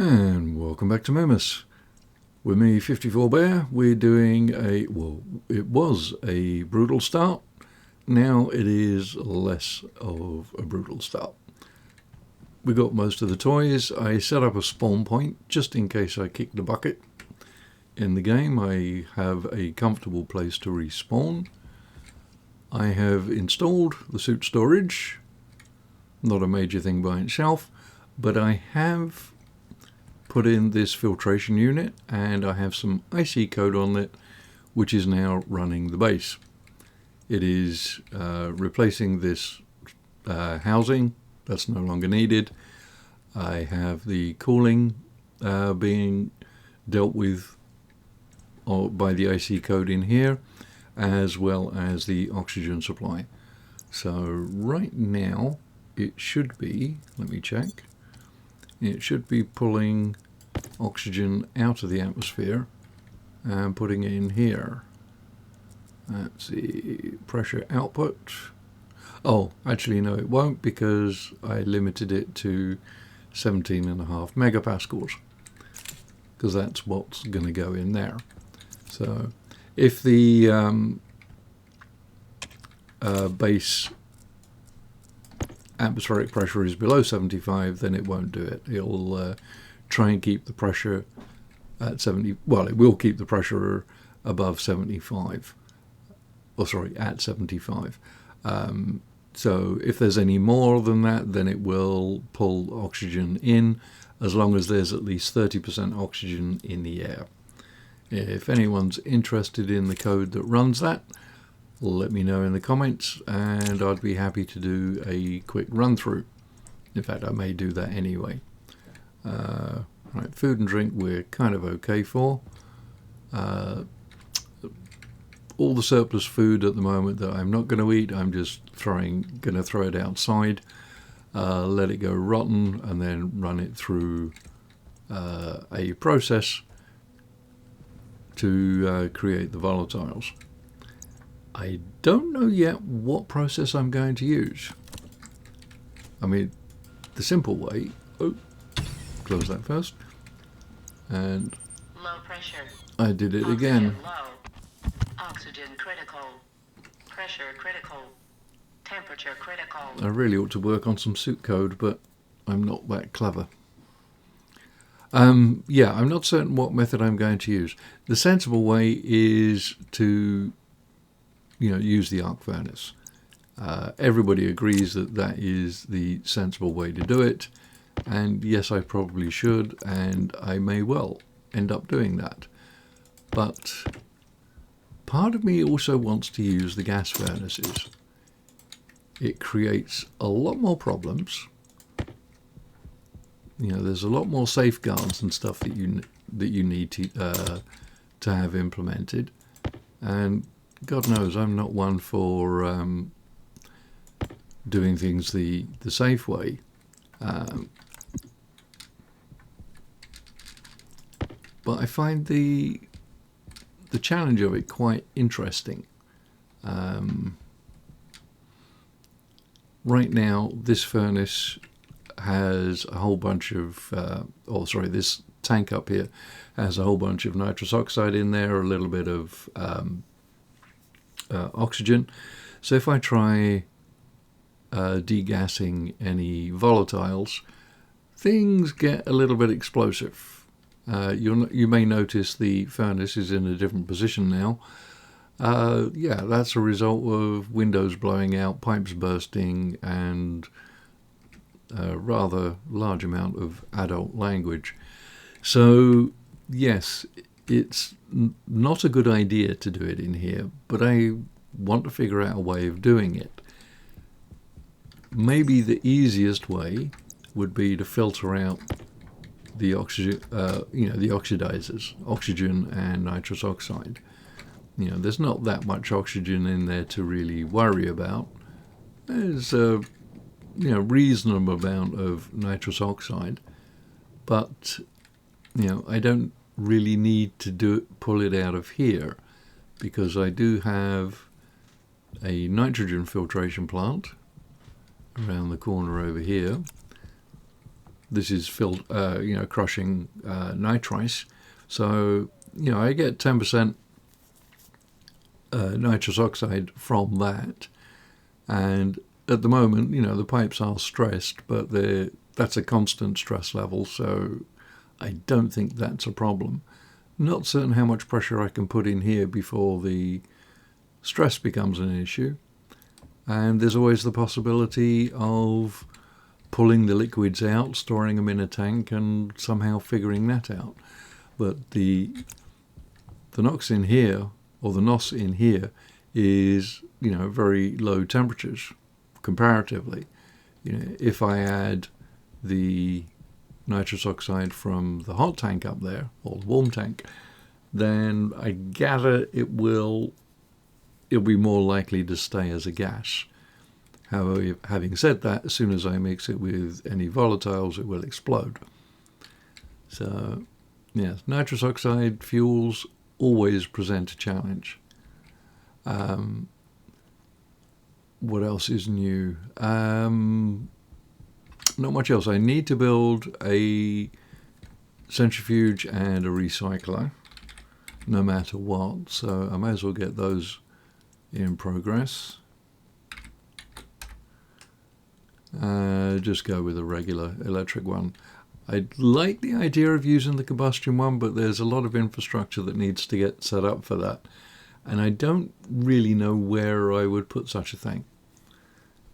And welcome back to Mimas. With me, 54 Bear, we're doing it was a brutal start. Now it is less of a brutal start. We got most of the toys. I set up a spawn point just in case I kick the bucket. In the game, I have a comfortable place to respawn. I have installed the suit storage. Not a major thing by itself, but I have put in this filtration unit and I have some IC code on it which is now running the base. It is replacing this housing that's no longer needed. I have the cooling being dealt with by the IC code in here, as well as the oxygen supply. So right now it should be, let me check, it should be pulling oxygen out of the atmosphere and putting it in here. That's the pressure output. Oh, actually no, it won't, because I limited it to 17.5 megapascals, because that's what's going to go in there. So if the base atmospheric pressure is below 75, then it won't do it. It'll try and keep the pressure at 70. Well, it will keep the pressure above 75. Or sorry, at 75. So if there's any more than that, then it will pull oxygen in, as long as there's at least 30% oxygen in the air. If anyone's interested in the code that runs that, let me know in the comments, and I'd be happy to do a quick run through. In fact, I may do that anyway. Right, food and drink we're kind of okay for. All the surplus food at the moment that I'm not going to eat, I'm just going to throw it outside, let it go rotten, and then run it through a process to create the volatiles. I don't know yet what process I'm going to use. I mean, the simple way, close that first, and low pressure. I did it Oxygen again. Low. Oxygen critical. Pressure critical. Temperature critical. I really ought to work on some suit code, but I'm not that clever. Yeah, I'm not certain what method I'm going to use. The sensible way is to use the arc furnace. Everybody agrees that that is the sensible way to do it, and yes, I probably should, and I may well end up doing that. But part of me also wants to use the gas furnaces. It creates a lot more problems. There's a lot more safeguards and stuff that you need to have implemented, and God knows I'm not one for doing things the safe way. But I find the challenge of it quite interesting. Right now, this furnace has a whole bunch of, this tank up here has a whole bunch of nitrous oxide in there, a little bit of oxygen. So if I try degassing any volatiles, things get a little bit explosive. You may notice the furnace is in a different position now. Yeah, that's a result of windows blowing out, pipes bursting, and a rather large amount of adult language. So yes, it's not a good idea to do it in here, but I want to figure out a way of doing it. Maybe the easiest way would be to filter out the oxygen, the oxidizers, oxygen and nitrous oxide. There's not that much oxygen in there to really worry about. There's a reasonable amount of nitrous oxide, but I don't really need to pull it out of here, because I do have a nitrogen filtration plant around the corner over here this is crushing nitrice. So, I get 10% nitrous oxide from that. And at the moment, the pipes are stressed, but that's a constant stress level, so I don't think that's a problem. Not certain how much pressure I can put in here before the stress becomes an issue. And there's always the possibility of pulling the liquids out, storing them in a tank, and somehow figuring that out. But the NOx in here, or the NOS in here, is very low temperatures comparatively. If I add the nitrous oxide from the hot tank up there, or the warm tank, then I gather it'll be more likely to stay as a gas. However, having said that, as soon as I mix it with any volatiles, it will explode. So, yes, nitrous oxide fuels always present a challenge. What else is new? Not much else. I need to build a centrifuge and a recycler, no matter what. So I may as well get those in progress. Just go with a regular electric one. I like the idea of using the combustion one, but there's a lot of infrastructure that needs to get set up for that. And I don't really know where I would put such a thing.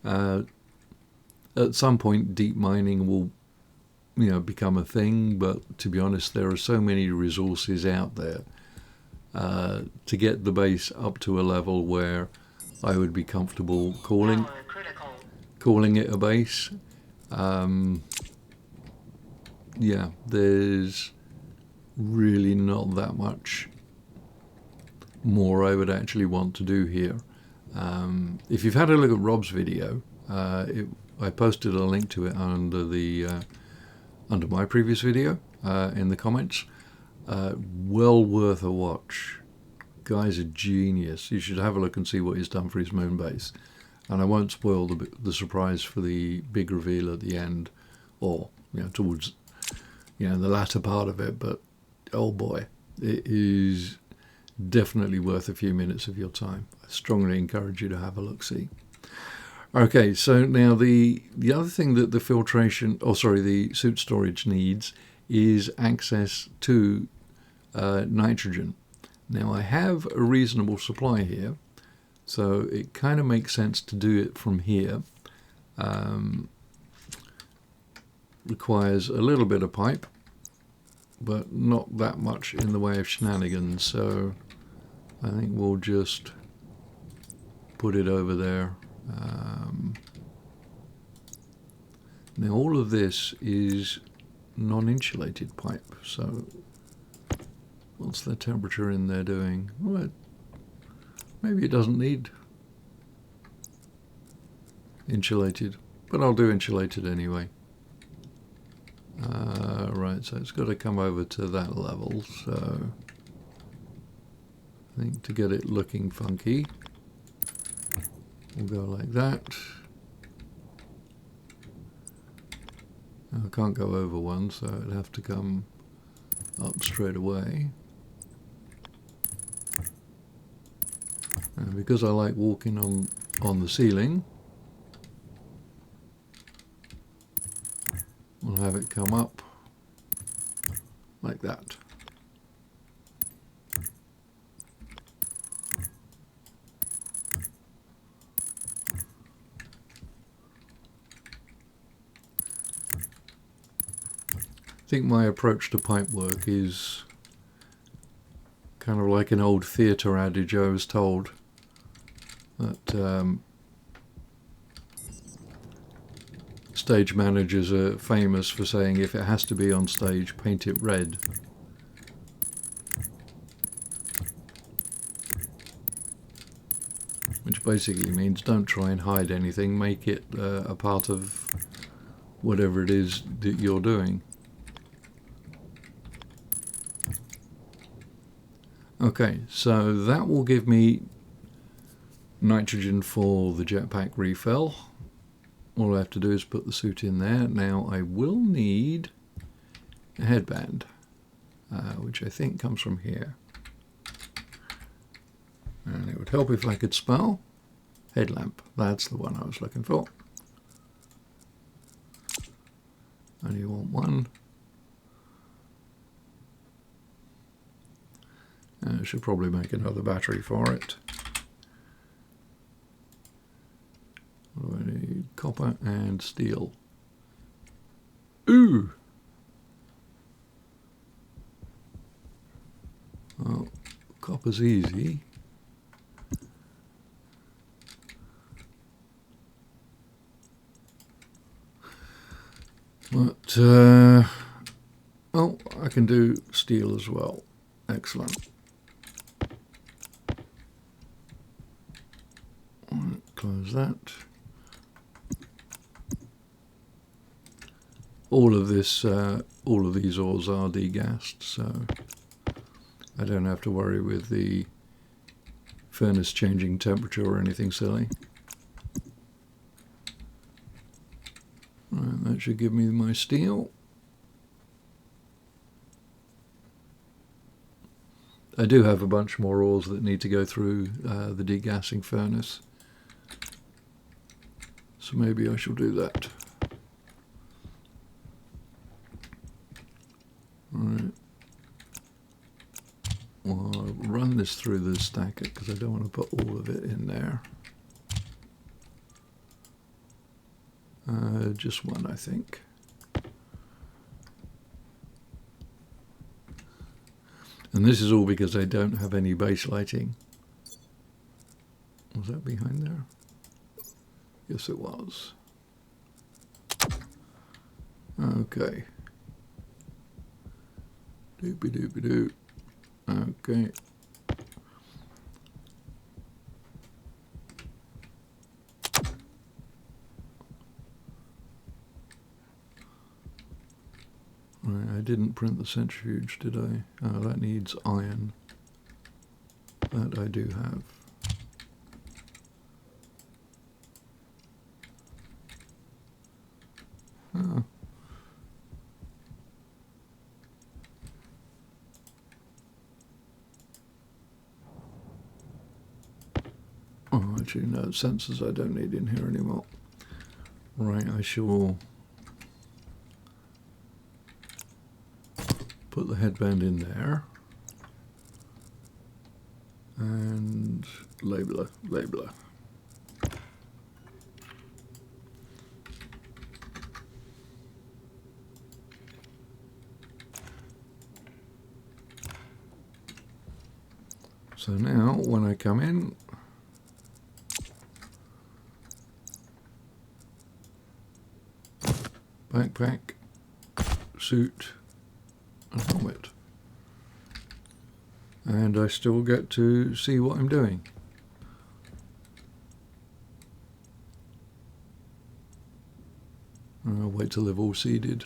At some point, deep mining will, become a thing. But to be honest, there are so many resources out there to get the base up to a level where I would be comfortable calling it a base. There's really not that much more I would actually want to do here. If you've had a look at Rob's video, I posted a link to it under my previous video in the comments. Well worth a watch. Guy's a genius. You should have a look and see what he's done for his moon base. And I won't spoil the surprise for the big reveal at the end, or towards the latter part of it. But oh boy, it is definitely worth a few minutes of your time. I strongly encourage you to have a look-see. Okay, so now the other thing that the the suit storage needs is access to nitrogen. Now I have a reasonable supply here, so it kind of makes sense to do it from here. Requires a little bit of pipe, but not that much in the way of shenanigans, so I think we'll just put it over there. Now all of this is non-insulated pipe, so what's the temperature in there doing? Well, maybe it doesn't need insulated, but I'll do insulated anyway. Right, so it's got to come over to that level, so I think to get it looking funky, we'll go like that. I can't go over one, so it'd have to come up straight away. And because I like walking on the ceiling, we'll have it come up like that. I think my approach to pipe work is kind of like an old theatre adage I was told, that stage managers are famous for saying, if it has to be on stage, paint it red. Which basically means don't try and hide anything, make it a part of whatever it is that you're doing. Okay, so that will give me nitrogen for the jetpack refill. all I have to do is put the suit in there. Now I will need a headband, which I think comes from here. And it would help if I could spell headlamp. That's the one I was looking for. Only want one. I should probably make another battery for it. What do I need? Copper and steel. Ooh! Well, copper's easy. But, oh, I can do steel as well. Excellent. Close that. All of these ores are degassed, so I don't have to worry with the furnace changing temperature or anything silly. Right, that should give me my steel. I do have a bunch more ores that need to go through the degassing furnace, so maybe I shall do that. Alright. Well, I'll run this through the stacker because I don't want to put all of it in there. Just one, I think. And this is all because I don't have any base lighting. Was that behind there? Yes, it was. Okay. Doopy doopy doo. Okay. Right, I didn't print the centrifuge, did I? Oh, that needs iron. That I do have. Oh. Oh, actually, no, sensors I don't need in here anymore. Right, I shall put the headband in there. And labeler. So now, when I come in, backpack, suit, and helmet. And I still get to see what I'm doing. I'll wait till they've all seeded.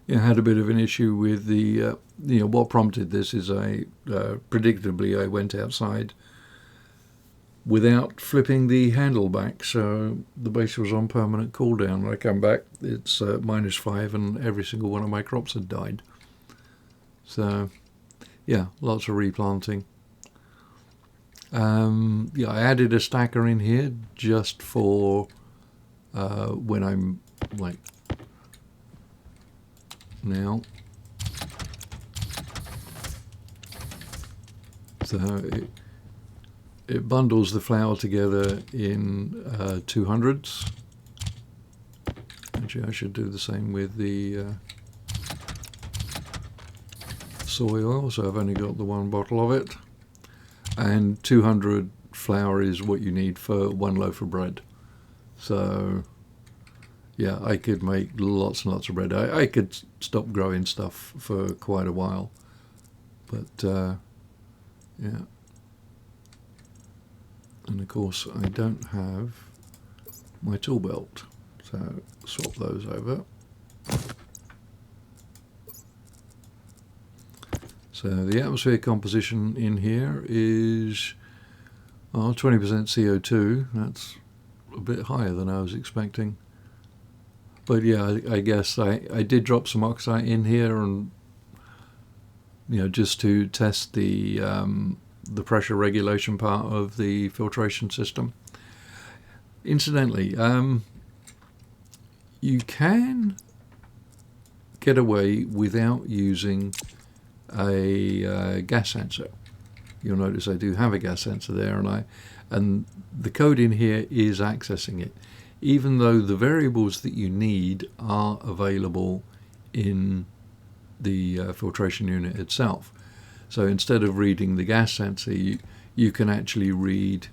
Yeah, I had a bit of an issue with the, what prompted this is predictably I went outside without flipping the handle back, so the base was on permanent cooldown. When I come back, it's -5 and every single one of my crops had died. So, yeah, lots of replanting. Yeah, I added a stacker in here just for when I'm like now. So it bundles the flour together in 200s. Actually, I should do the same with the soy oil, so I've only got the one bottle of it. And 200 flour is what you need for one loaf of bread. So, yeah, I could make lots and lots of bread. I could stop growing stuff for quite a while. But, yeah. And of course, I don't have my tool belt. So, swap those over. So the atmosphere composition in here is Oh, 20% CO2, that's a bit higher than I was expecting. But yeah, I guess I did drop some oxide in here, and just to test the pressure regulation part of the filtration system. Incidentally, you can get away without using a gas sensor. You'll notice I do have a gas sensor there, and the code in here is accessing it, even though the variables that you need are available in the filtration unit itself. So instead of reading the gas sensor, you can actually read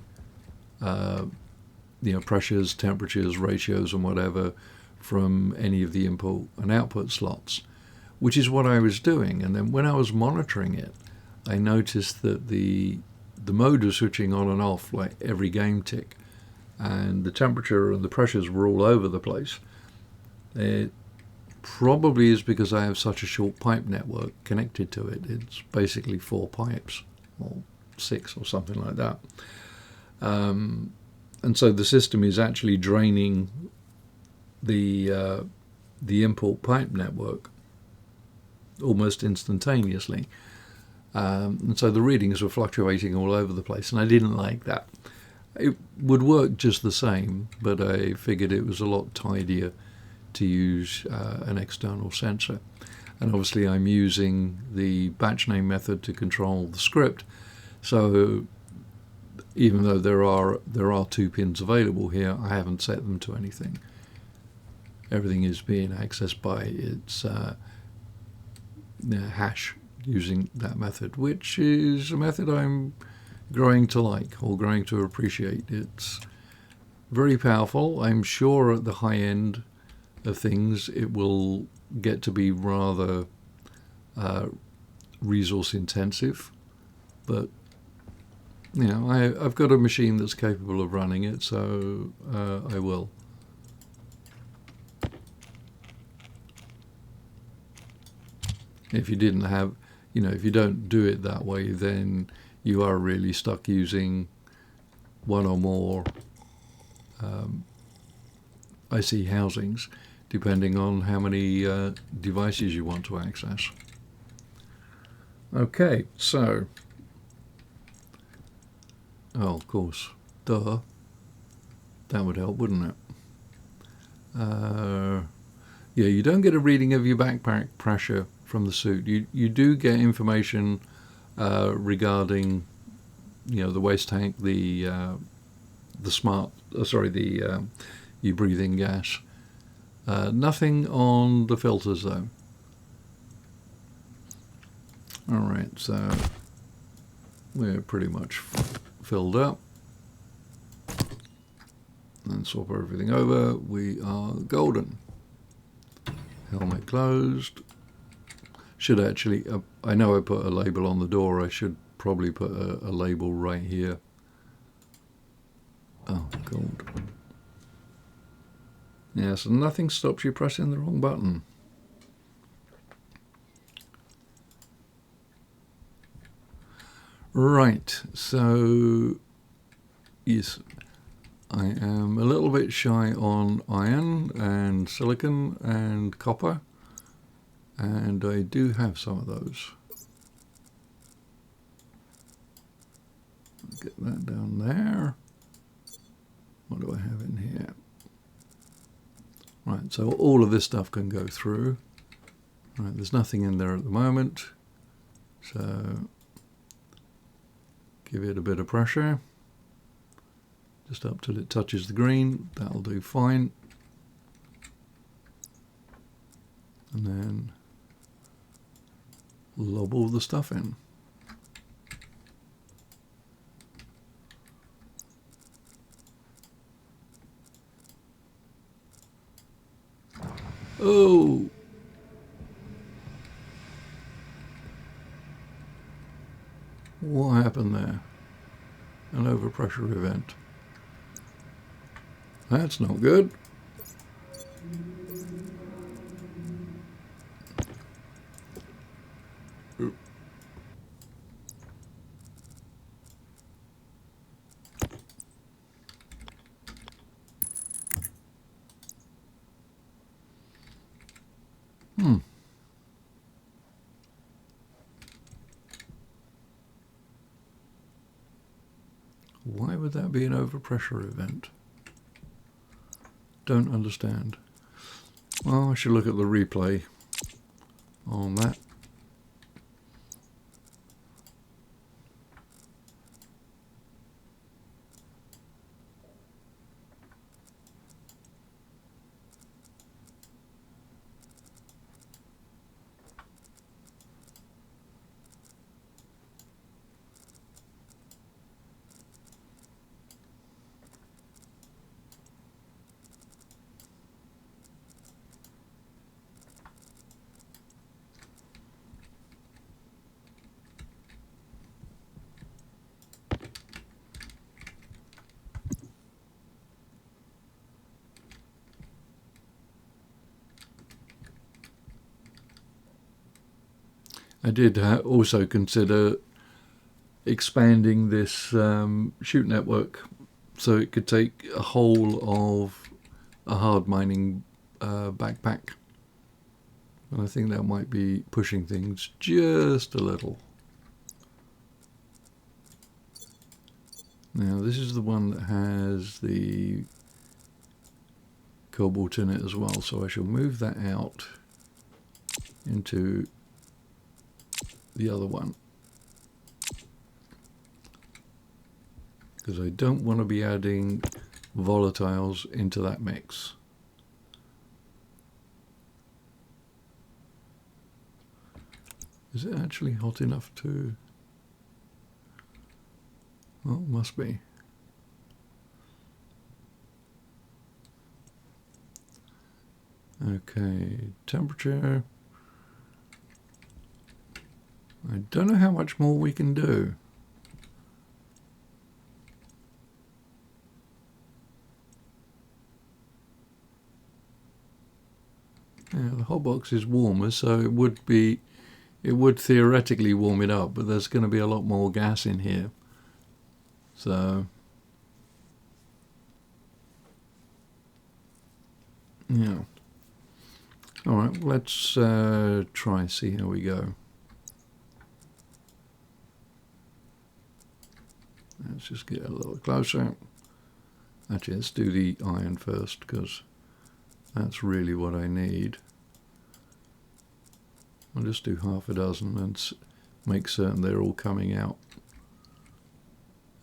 pressures, temperatures, ratios, and whatever from any of the input and output slots, which is what I was doing. And then when I was monitoring it, I noticed that the mode was switching on and off like every game tick, and the temperature and the pressures were all over the place. It probably is because I have such a short pipe network connected to it. It's basically 4 pipes, or 6 or something like that. And so the system is actually draining the import pipe network almost instantaneously. And so the readings were fluctuating all over the place, and I didn't like that. It would work just the same, but I figured it was a lot tidier to use an external sensor. And obviously I'm using the batch name method to control the script, so even though there are 2 pins available here, I haven't set them to anything. Everything is being accessed by its hash using that method, which is a method I'm growing to like, or growing to appreciate. It's very powerful. I'm sure at the high end of things it will get to be rather resource intensive, but I've got a machine that's capable of running it, so I will. If you didn't have, if you don't do it that way, then you are really stuck using one or more IC housings, depending on how many devices you want to access. Okay, so, of course, duh, that would help, wouldn't it? Yeah, you don't get a reading of your backpack pressure from the suit. You do get information regarding, the waste tank, the you breathe in gas. Nothing on the filters though. All right, so we're pretty much filled up. And swap everything over. We are golden. Helmet closed. Should actually, I know I put a label on the door. I should probably put a label right here. Oh, gold. Yeah, so nothing stops you pressing the wrong button. Right, so yes, I am a little bit shy on iron and silicon and copper, and I do have some of those. Get that down there. What do I have in here? Right, so all of this stuff can go through. Right, there's nothing in there at the moment, so give it a bit of pressure, just up till it touches the green. That'll do fine. And then lob all the stuff in. Oh! What happened there? An overpressure event. That's not good. Why would that be an overpressure event? Don't understand. Well, I should look at the replay on that. I did also consider expanding this chute network so it could take a whole of a hard mining backpack. And I think that might be pushing things just a little. Now this is the one that has the cobalt in it as well, so I shall move that out into the other one, because I don't want to be adding volatiles into that mix. Is it actually hot enough to... Oh, must be. Okay, temperature. I don't know how much more we can do. Yeah, the hot box is warmer, so it would theoretically warm it up, but there's going to be a lot more gas in here. So, yeah. All right, let's try and see how we go. Let's just get a little closer. Actually, let's do the iron first, because that's really what I need. I'll just do half a dozen and make certain they're all coming out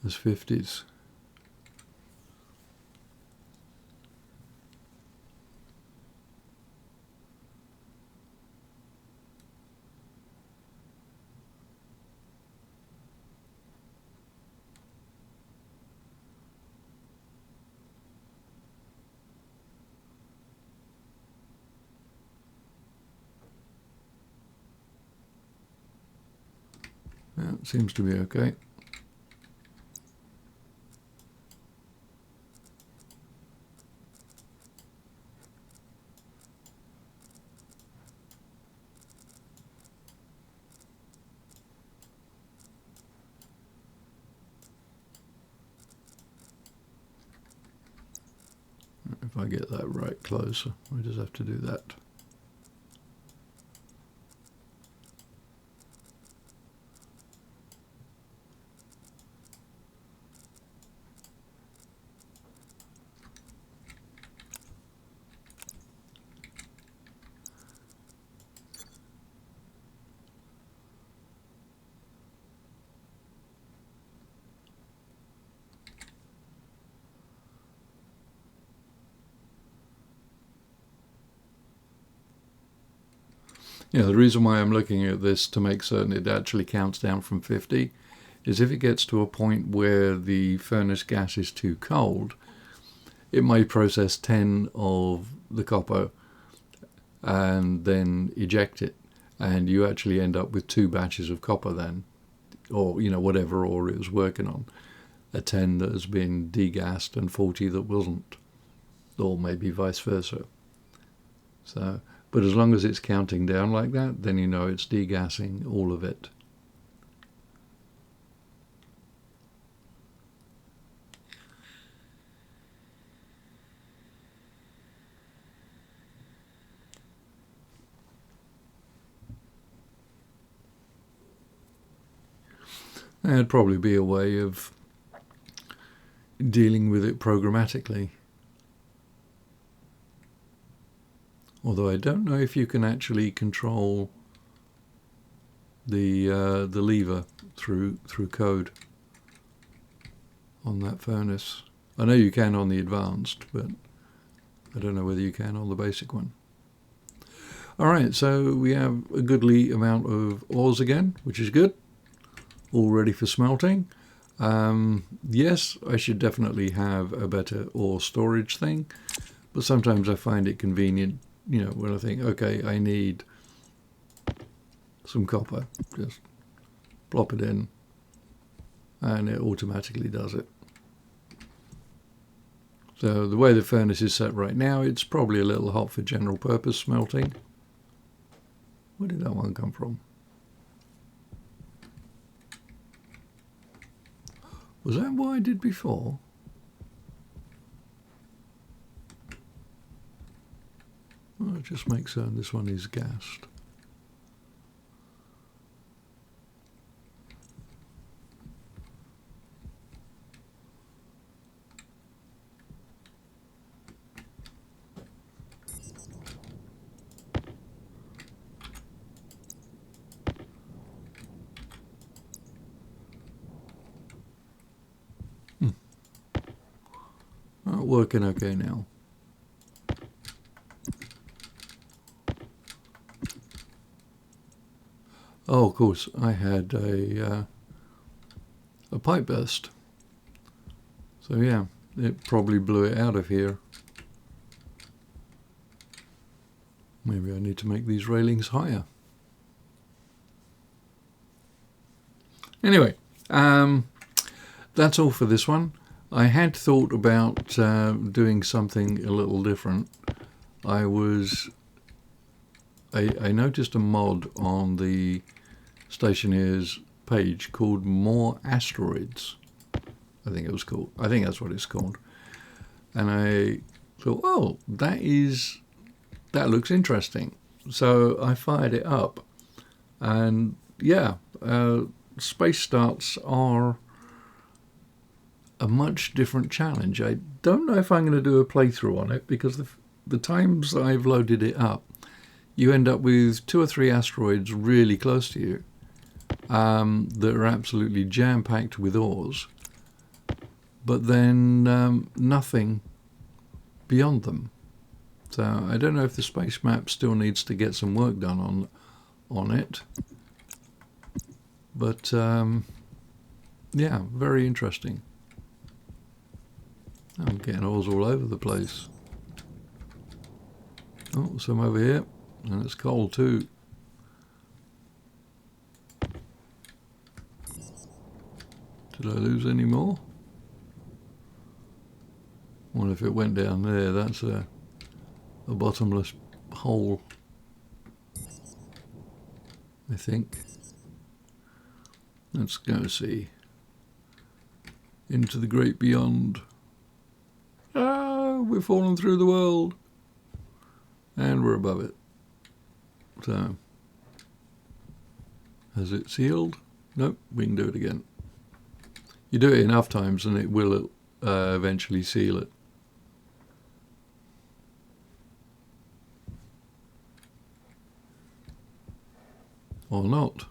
as 50s. That seems to be okay. If I get that right closer, I just have to do that. Yeah, the reason why I'm looking at this to make certain it actually counts down from 50 is if it gets to a point where the furnace gas is too cold, it may process 10 of the copper and then eject it, and you actually end up with 2 batches of copper then, or whatever ore it was working on, a 10 that has been degassed and 40 that wasn't, or maybe vice versa. So, but as long as it's counting down like that, then it's degassing all of it. There'd probably be a way of dealing with it programmatically. Although I don't know if you can actually control the lever through code on that furnace. I know you can on the advanced, but I don't know whether you can on the basic one. Alright, so we have a goodly amount of ores again, which is good. All ready for smelting. Yes, I should definitely have a better ore storage thing, but sometimes I find it convenient, you know, when I think, okay, I need some copper, just plop it in and it automatically does it. So the way the furnace is set right now, it's probably a little hot for general purpose smelting. Where did that one come from? Was that what I did before? Well, it just makes certain this one is gassed. Working okay now. Oh, of course, I had a pipe burst. So yeah, it probably blew it out of here. Maybe I need to make these railings higher. Anyway, that's all for this one. I had thought about doing something a little different. I noticed a mod on the Stationeers page called More Asteroids. I think it was called. I think that's what it's called. And I thought, oh, that looks interesting. So I fired it up, and yeah, space starts are a much different challenge. I don't know if I'm going to do a playthrough on it, because the times I've loaded it up, you end up with 2 or 3 asteroids really close to you that are absolutely jam-packed with ores, but then nothing beyond them. So I don't know if the space map still needs to get some work done on it, but yeah, very interesting. I'm getting ores all over the place. Oh, some over here, and it's cold too. Did I lose any more? Well, if it went down there, that's a bottomless hole, I think. Let's go see. Into the great beyond. Ah, we're falling through the world. And we're above it. So, has it sealed? Nope, we can do it again. You do it enough times and it will eventually seal it. Or not.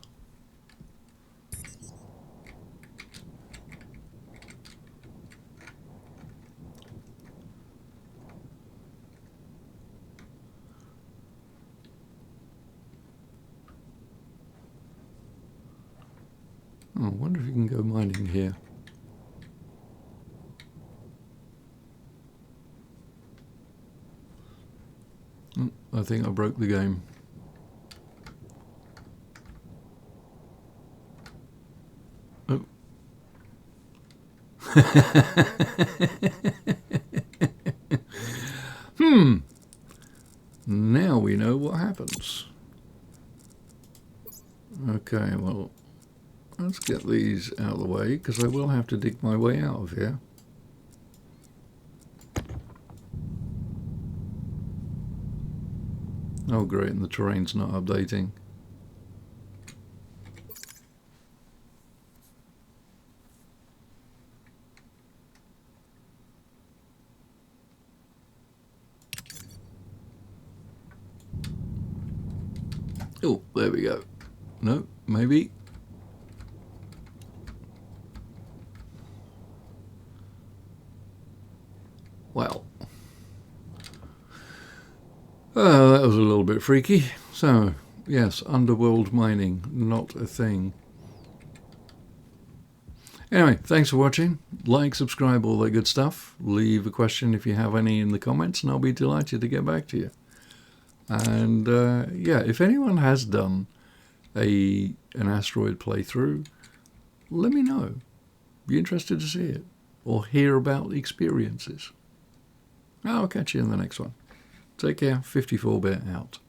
Oh, I wonder if you can go mining here. Oh, I think I broke the game. Oh. Now we know what happens. Okay, well, let's get these out of the way, because I will have to dig my way out of here. Oh great, and the terrain's not updating. Oh, there we go. No, maybe. Well, that was a little bit freaky. So, yes, underworld mining, not a thing. Anyway, thanks for watching. Like, subscribe, all that good stuff. Leave a question if you have any in the comments, and I'll be delighted to get back to you. And yeah, if anyone has done an asteroid playthrough, let me know. Be interested to see it or hear about experiences. I'll catch you in the next one. Take care. 54 Bear out.